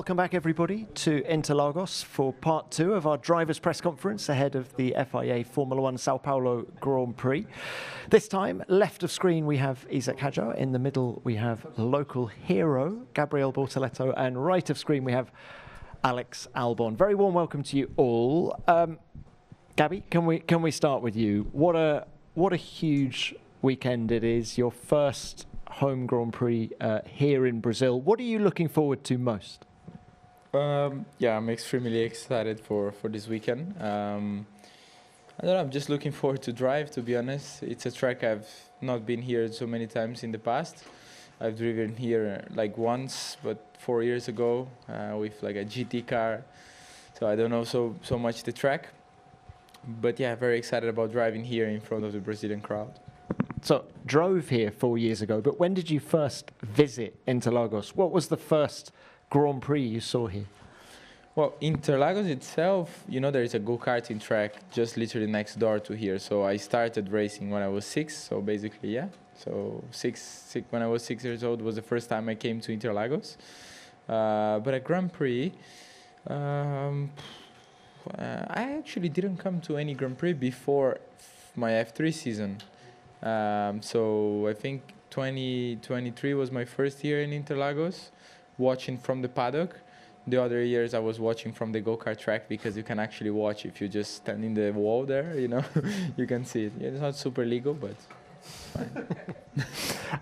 Welcome back, everybody, to Interlagos for part 2 of our drivers' press conference ahead of the FIA Formula 1 São Paulo Grand Prix. This time, left of screen, we have Isack Hadjar. In the middle, we have local hero, Gabriel Bortoleto. And right of screen, we have Alex Albon. Very warm welcome to you all. Gabby, can we start with you? What a huge weekend it is. Your first home Grand Prix here in Brazil. What are you looking forward to most? Yeah, I'm extremely excited for this weekend. I don't know, I'm just looking forward to drive, to be honest. It's a track I've not been here so many times in the past. I've driven here like once, but 4 years ago with like a GT car. So I don't know so much the track. But yeah, very excited about driving here in front of the Brazilian crowd. So, drove here 4 years ago, but when did you first visit Interlagos? What was the first Grand Prix you saw here? Well, Interlagos itself, you know, there is a go-karting track just literally next door to here. So I started racing when I was 6, so basically, yeah. So when I was 6 years old was the first time I came to Interlagos. But a Grand Prix, I actually didn't come to any Grand Prix before my F3 season. So I think 2023 was my first year in Interlagos, watching from the paddock. The other years I was watching from the go-kart track because you can actually watch if you just stand in the wall there, you know, you can see it. Yeah, it's not super legal, but fine.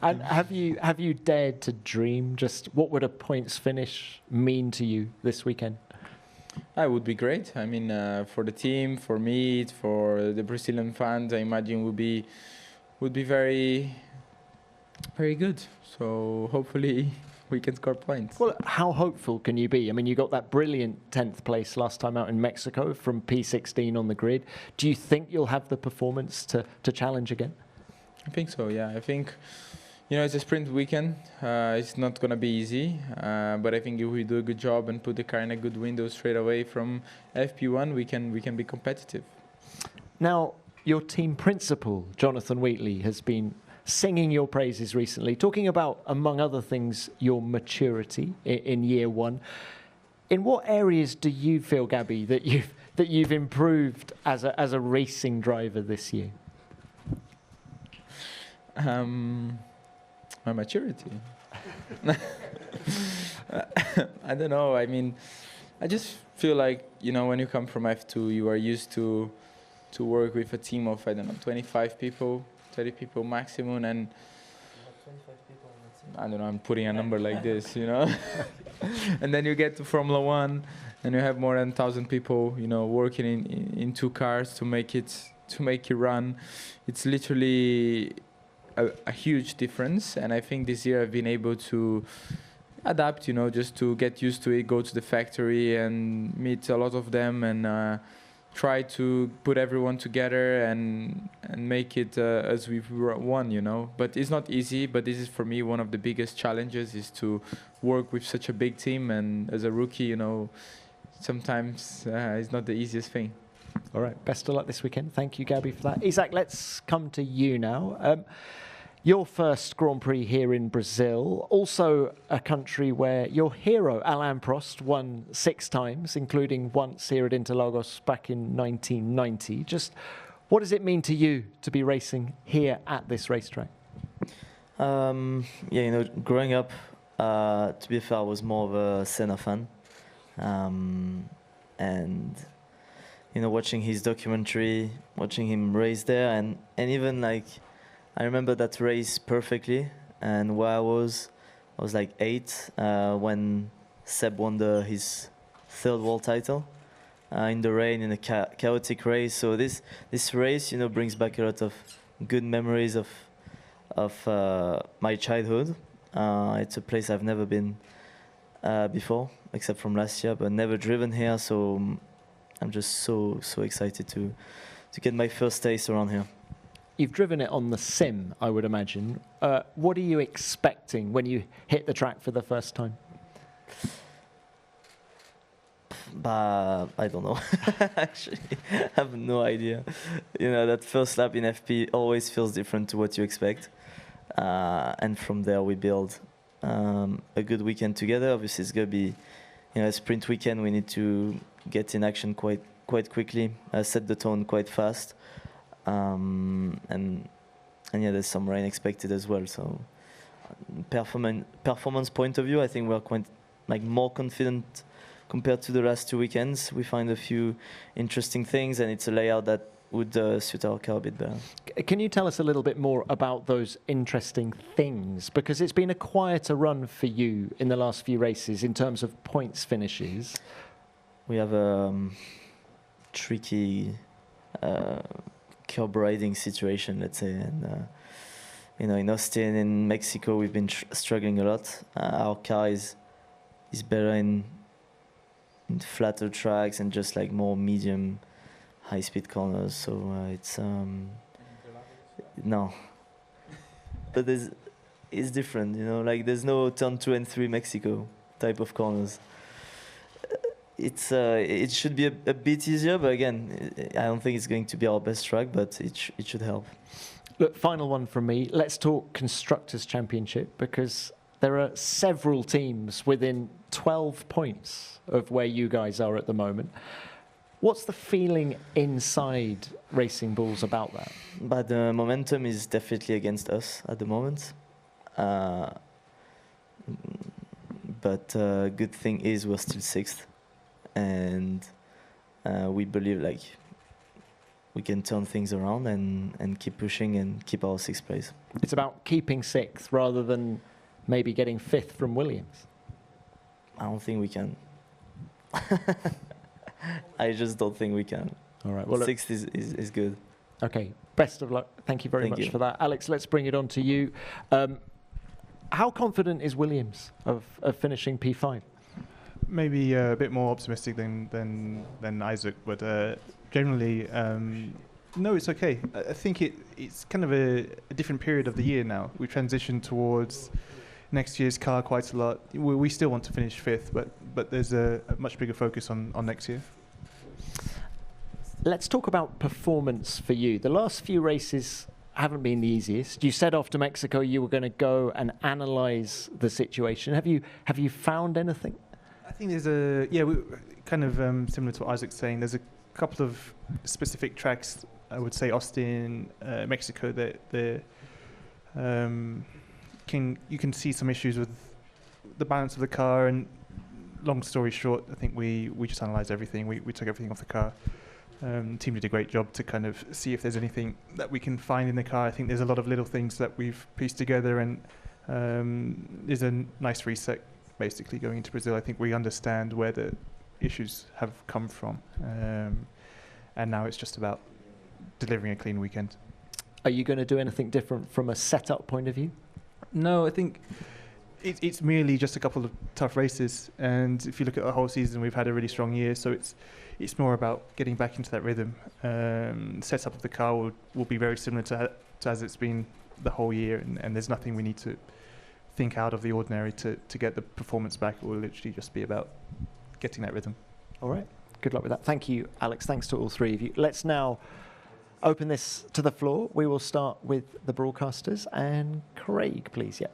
And have you dared to dream just what would a points finish mean to you this weekend? It would be great. I mean, for the team, for me, for the Brazilian fans, I imagine would be very, very good. So hopefully we can score points. Well, how hopeful can you be? I mean, you got that brilliant 10th place last time out in Mexico from P16 on the grid. Do you think you'll have the performance to challenge again? I think so, yeah. I think, you know, it's a sprint weekend. It's not going to be easy. But I think if we do a good job and put the car in a good window straight away from FP1, we can be competitive. Now, your team principal, Jonathan Wheatley, has been singing your praises recently, talking about, among other things, your maturity in year one. In what areas do you feel, Gabby, that you've improved as a racing driver this year? My maturity. I don't know. I mean, I just feel like, you know, when you come from F2, you are used to work with a team of, I don't know, 25 people, 30 people maximum, and 25 people in the team. I don't know, I'm putting a number like this, you know. And then you get to Formula 1 and you have more than 1,000 people, you know, working in two cars to make it run. It's literally a huge difference, and I think this year I've been able to adapt, you know, just to get used to it, go to the factory and meet a lot of them, and try to put everyone together and make it as we've won, you know. But it's not easy, but this is for me one of the biggest challenges, is to work with such a big team, and as a rookie, you know, sometimes it's not the easiest thing. All right, best of luck this weekend. Thank you, Gabby, for that. Isack, let's come to you now. Your first Grand Prix here in Brazil, also a country where your hero, Alain Prost, won 6 times, including once here at Interlagos back in 1990. Just what does it mean to you to be racing here at this racetrack? Yeah, you know, growing up, to be fair, I was more of a Senna fan. And, you know, watching his documentary, watching him race there, and even like, I remember that race perfectly, and where I was like 8 when Seb won his 3rd world title in the rain in a chaotic race. So this race, you know, brings back a lot of good memories of my childhood. It's a place I've never been before, except from last year, but never driven here. So I'm just so excited to get my first taste around here. You've driven it on the sim, I would imagine. What are you expecting when you hit the track for the first time? But I don't know. Actually, I have no idea. You know, that first lap in FP always feels different to what you expect. And from there we build a good weekend together. Obviously, it's going to be sprint weekend, we need to get in action quite quickly, set the tone quite fast, and yeah, there's some rain expected as well. So, performance point of view, I think we're quite more confident compared to the last 2 weekends. We find a few interesting things, and it's a layout that would suit our car a bit better. Can you tell us a little bit more about those interesting things? Because it's been a quieter run for you in the last few races in terms of points finishes. We have a tricky carbureting situation, let's say, and in Austin, in Mexico, we've been struggling a lot. Our car is better in flatter tracks and just more medium high-speed corners, so it's no, but it's different, there's no turn 2 and 3 Mexico type of corners. It should be a bit easier, but again, I don't think it's going to be our best track, but it should help. Look, final one from me. Let's talk Constructors' Championship, because there are several teams within 12 points of where you guys are at the moment. What's the feeling inside Racing Bulls about that? But the momentum is definitely against us at the moment. But good thing is we're still 6th, and we believe we can turn things around and keep pushing and keep our 6th place. It's about keeping 6th rather than maybe getting 5th from Williams. I don't think we can. I just don't think we can. All right. Well, 6th is good. Okay. Best of luck. Thank you very much for that. Alex, let's bring it on to you. How confident is Williams of finishing P5? Maybe a bit more optimistic than Isack, but generally, no, it's okay. I think it's kind of a different period of the year now. We transitioned towards next year's car quite a lot. We still want to finish 5th, but there's a much bigger focus on next year. Let's talk about performance for you. The last few races haven't been the easiest. You said after Mexico you were going to go and analyze the situation. Have you found anything? I think there's we kind of similar to what Isaac's saying. There's a couple of specific tracks. I would say Austin, Mexico. That you can see some issues with the balance of the car. And long story short, I think we just analysed everything. We took everything off the car. The team did a great job to kind of see if there's anything that we can find in the car. I think there's a lot of little things that we've pieced together, and there's a nice reset basically going into Brazil. I think we understand where the issues have come from, and now it's just about delivering a clean weekend. Are you going to do anything different from a setup point of view? No, I think it's merely just a couple of tough races, and if you look at the whole season, we've had a really strong year, so it's more about getting back into that rhythm. Setup of the car will be very similar to as it's been the whole year, and there's nothing we need to think out of the ordinary to get the performance back. It will literally just be about getting that rhythm. All right. Good luck with that. Thank you, Alex. Thanks to all three of you. Let's now open this to the floor. We will start with the broadcasters, and Craig, please. Yeah.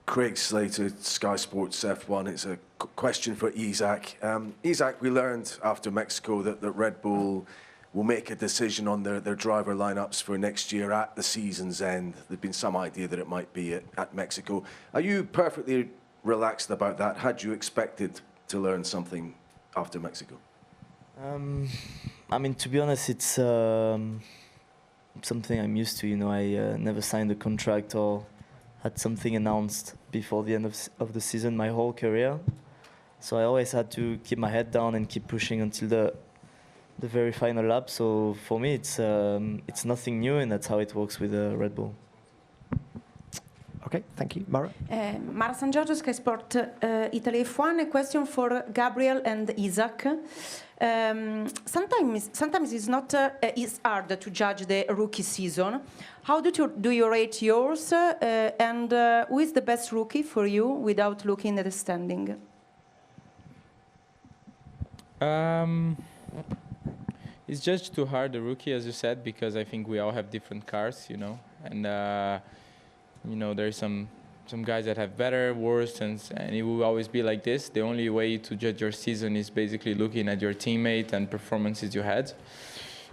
Craig Slater, Sky Sports F1. It's a question for Isack. Isack, we learned after Mexico that Red Bull will make a decision on their driver lineups for next year at the season's end. There's been some idea that it might be at Mexico. Are you perfectly relaxed about that? Had you expected to learn something after Mexico? I mean, to be honest, it's something I'm used to. You know, I never signed a contract or had something announced before the end of the season my whole career. So I always had to keep my head down and keep pushing until the very final lap. So for me, it's nothing new, and that's how it works with Red Bull. Okay, thank you. Mara? Mara San Giorgio, Sky Sport Italy F1. A question for Gabriel and Isack. Sometimes it's not it's hard to judge the rookie season. How do you rate yours? And who is the best rookie for you without looking at the standing? It's judged too hard, the rookie, as you said, because I think we all have different cars, you know, and you know, there's some some guys that have better, worse, and it will always be like this. The only way to judge your season is basically looking at your teammate and performances you had.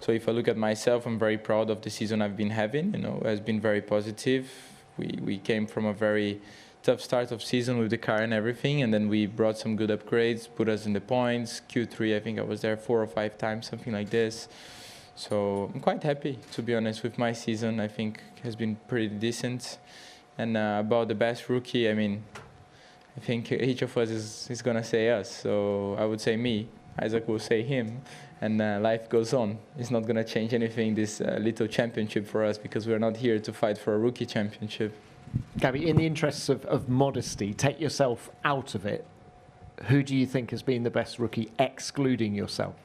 So if I look at myself, I'm very proud of the season I've been having. You know, it has been very positive. We came from a very tough start of season with the car and everything, and then we brought some good upgrades, put us in the points. Q3, I think I was there 4 or 5 times, something like this. So I'm quite happy, to be honest, with my season. I think it has been pretty decent. And about the best rookie, I mean, I think each of us is going to say us. So I would say me, Isack will say him, and life goes on. It's not going to change anything, this little championship for us, because we're not here to fight for a rookie championship. Gabby, in the interests of modesty, take yourself out of it. Who do you think has been the best rookie, excluding yourself?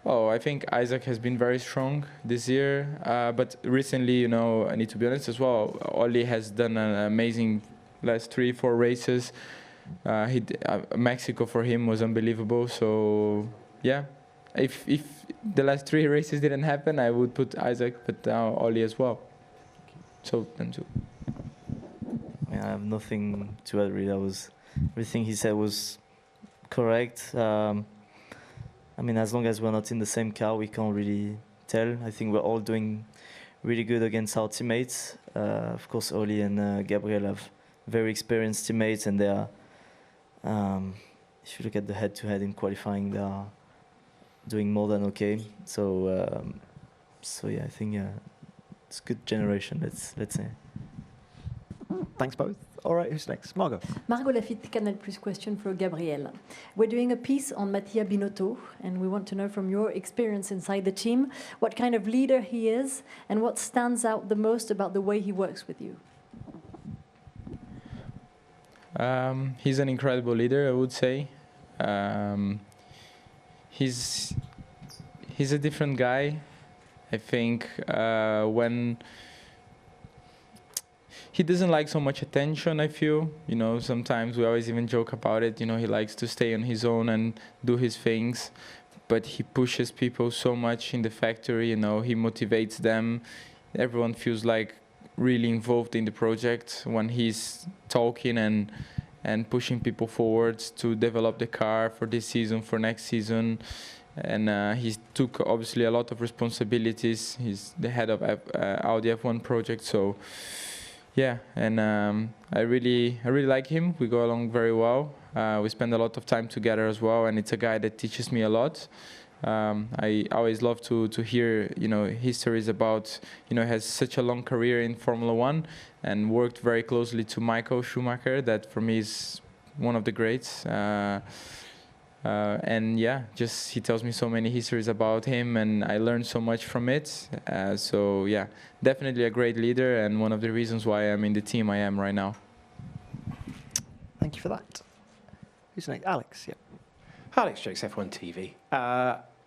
Well, I think Isack has been very strong this year, but recently, you know, I need to be honest as well, Ollie has done an amazing last 3-4 races. Mexico for him was unbelievable, so yeah. If the last 3 races didn't happen, I would put Isack, but now Ollie as well. So them two. Yeah, I have nothing to add really. Everything he said was correct. I mean, as long as we're not in the same car, we can't really tell. I think we're all doing really good against our teammates. Of course, Ollie and Gabriel have very experienced teammates, and they are, if you look at the head-to-head in qualifying, they are doing more than okay. So yeah, I think it's a good generation, let's say. Thanks both. All right, who's next? Margot. Margot Lafitte, Canal Plus question for Gabriel. We're doing a piece on Mattia Binotto, and we want to know from your experience inside the team what kind of leader he is and what stands out the most about the way he works with you. He's an incredible leader, I would say. He's a different guy. I think when he doesn't like so much attention, I feel. You know, sometimes we always even joke about it. You know, he likes to stay on his own and do his things, but he pushes people so much in the factory. You know, he motivates them. Everyone feels like really involved in the project when he's talking and pushing people forwards to develop the car for this season, for next season. And he took obviously a lot of responsibilities. He's the head of Audi F1 project, so yeah. And I really like him. We go along very well. We spend a lot of time together as well, and it's a guy that teaches me a lot. I always love to hear, you know, histories about, you know, he has such a long career in Formula One and worked very closely to Michael Schumacher, that for me is one of the greats. And yeah, just he tells me so many histories about him, and I learned so much from it. So yeah, definitely a great leader, and one of the reasons why I'm in the team I am right now. Thank you for that. Who's next? Alex, yeah. Alex Jakes, F1 TV.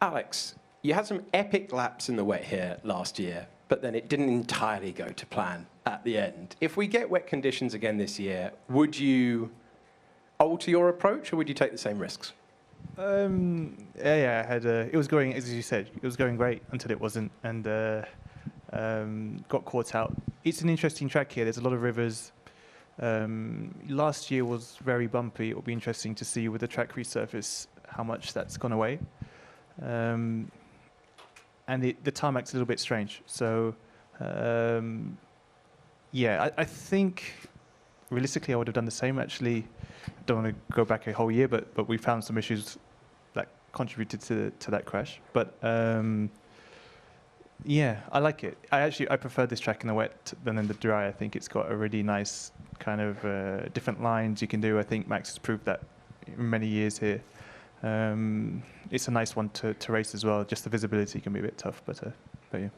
Alex, you had some epic laps in the wet here last year, but then it didn't entirely go to plan at the end. If we get wet conditions again this year, would you alter your approach, or would you take the same risks? Yeah, I had it was going, as you said, it was going great until it wasn't, and got caught out. It's an interesting track here. There's a lot of rivers. Last year was very bumpy. It'll be interesting to see with the track resurface how much that's gone away. And the tarmac's a little bit strange. So yeah, I think realistically I would have done the same. Actually, don't want to go back a whole year, but we found some issues that contributed to that crash. But yeah, I like it. I prefer this track in the wet than in the dry. I think it's got a really nice kind of different lines you can do. I think Max has proved that in many years here. It's a nice one to race as well. Just the visibility can be a bit tough, but yeah.